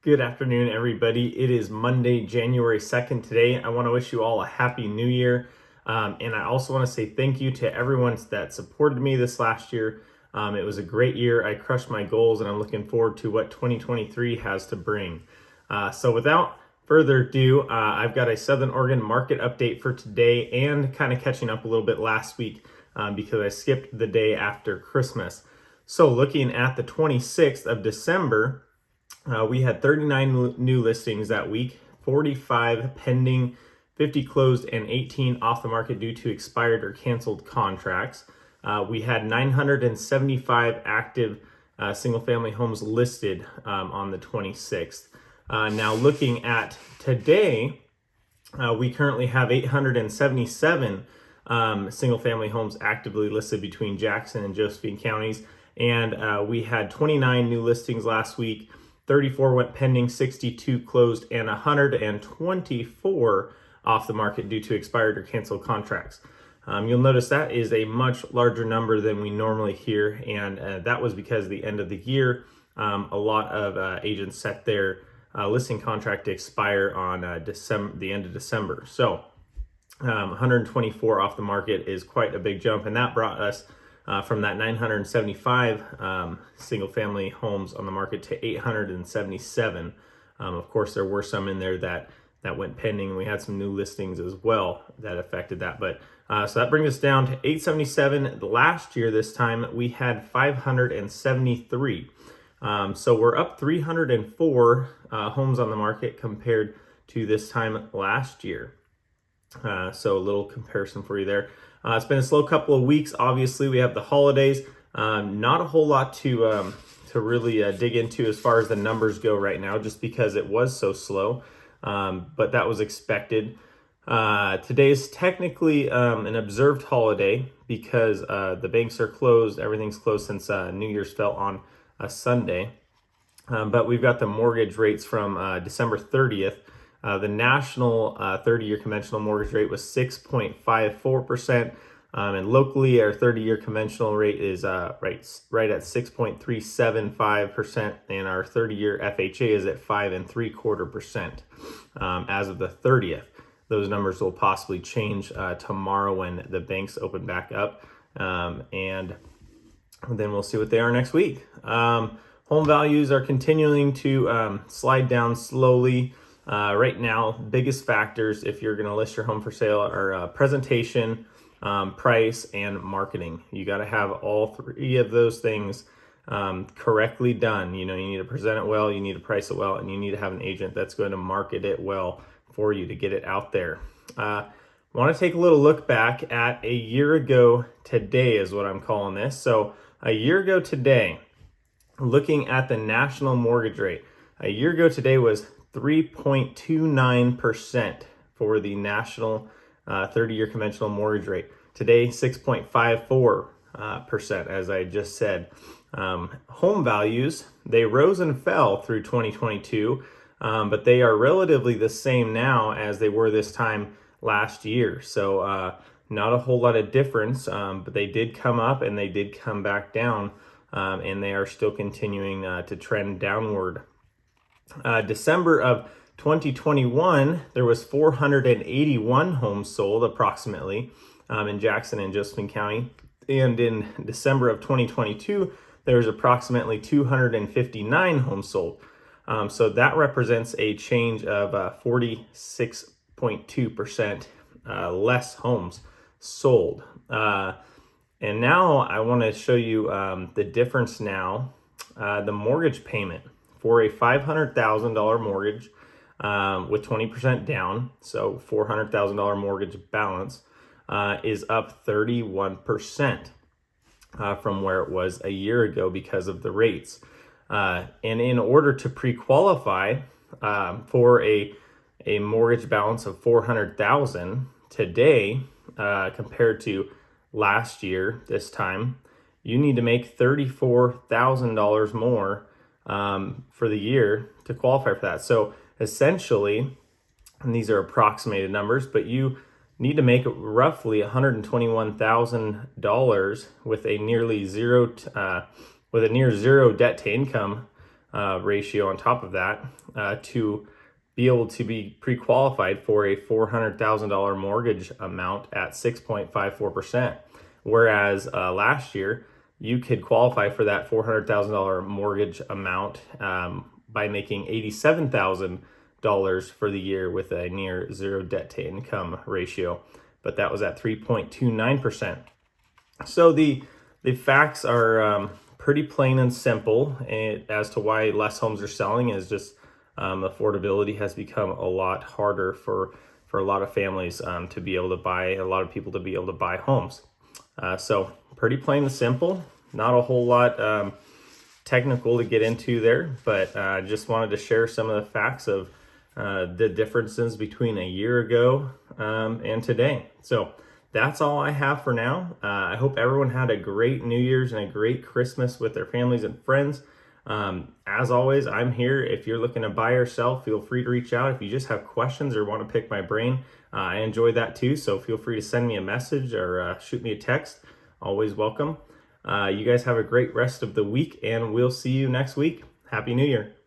Good afternoon, everybody. It is Monday, January 2nd today. I want to wish you all a happy new year. And I also want to say thank you to everyone that supported me this last year. It was a great year. I crushed my goals, and I'm looking forward to what 2023 has to bring. So without further ado, I've got a Southern Oregon market update for today and kind of catching up a little bit last week because I skipped the day after Christmas. So looking at the 26th of December, we had 39 new listings that week, 45 pending, 50 closed, and 18 off the market due to expired or canceled contracts. We had 975 active single-family homes listed on the 26th. Now looking at today, we currently have 877 single-family homes actively listed between Jackson and Josephine counties, and we had 29 new listings last week. 34 went pending, 62 closed, and 124 off the market due to expired or canceled contracts. You'll notice that is a much larger number than we normally hear, and that was because the end of the year, a lot of agents set their listing contract to expire on the end of December. So 124 off the market is quite a big jump, and that brought us from that 975 single-family homes on the market to 877. Of course, there were some in there that went pending. We had some new listings as well that affected that. But so that brings us down to 877. Last year, this time, we had 573. So we're up 304 homes on the market compared to this time last year. So a little comparison for you there. It's been a slow couple of weeks. Obviously, we have the holidays. Not a whole lot to really dig into as far as the numbers go right now, just because it was so slow. But that was expected. Today is technically an observed holiday because the banks are closed. Everything's closed since New Year's fell on a Sunday. But we've got the mortgage rates from December 30th. The national 30-year conventional mortgage rate was 6.54%, and locally our 30-year conventional rate is right at 6.375%, and our 30-year FHA is at 5.75% as of the 30th. Those numbers will possibly change tomorrow when the banks open back up, and then we'll see what they are next week. Home values are continuing to slide down slowly. Right now, biggest factors if you're going to list your home for sale are presentation, price, and marketing. You got to have all three of those things correctly done. You need to present it well, you need to price it well, and you need to have an agent that's going to market it well for you to get it out there. I want to take a little look back at a year ago today is what I'm calling this. So a year ago today, looking at the national mortgage rate, a year ago today was 3.29% for the national 30-year conventional mortgage rate. Today, 6.54%, as I just said. Home values, they rose and fell through 2022, but they are relatively the same now as they were this time last year. So not a whole lot of difference, but they did come up and they did come back down, and they are still continuing to trend downward. December of 2021, there was 481 homes sold approximately in Jackson and Josephine County. And in December of 2022, there was approximately 259 homes sold. So that represents a change of 46.2% less homes sold. And now I want to show you the difference now. The mortgage payment for a $500,000 mortgage with 20% down, so $400,000 mortgage balance, is up 31% from where it was a year ago because of the rates. And in order to pre-qualify for a mortgage balance of $400,000 today, compared to last year this time, you need to make $34,000 more for the year to qualify for that. So essentially, and these are approximated numbers, but you need to make roughly $121,000 with a near zero debt to income ratio on top of that to be able to be pre-qualified for a $400,000 mortgage amount at 6.54%. Whereas last year, you could qualify for that $400,000 mortgage amount by making $87,000 for the year with a near zero debt to income ratio, but that was at 3.29%. So the facts are pretty plain and simple as to why less homes are selling is just affordability has become a lot harder for a lot of families to be able to buy, a lot of people to be able to buy homes. So pretty plain and simple, not a whole lot technical to get into there, but just wanted to share some of the facts of the differences between a year ago and today. So that's all I have for now. I hope everyone had a great New Year's and a great Christmas with their families and friends. As always, I'm here. If you're looking to buy or sell, feel free to reach out. If you just have questions or want to pick my brain, I enjoy that too. So feel free to send me a message or shoot me a text. Always welcome. You guys have a great rest of the week, and we'll see you next week. Happy New Year.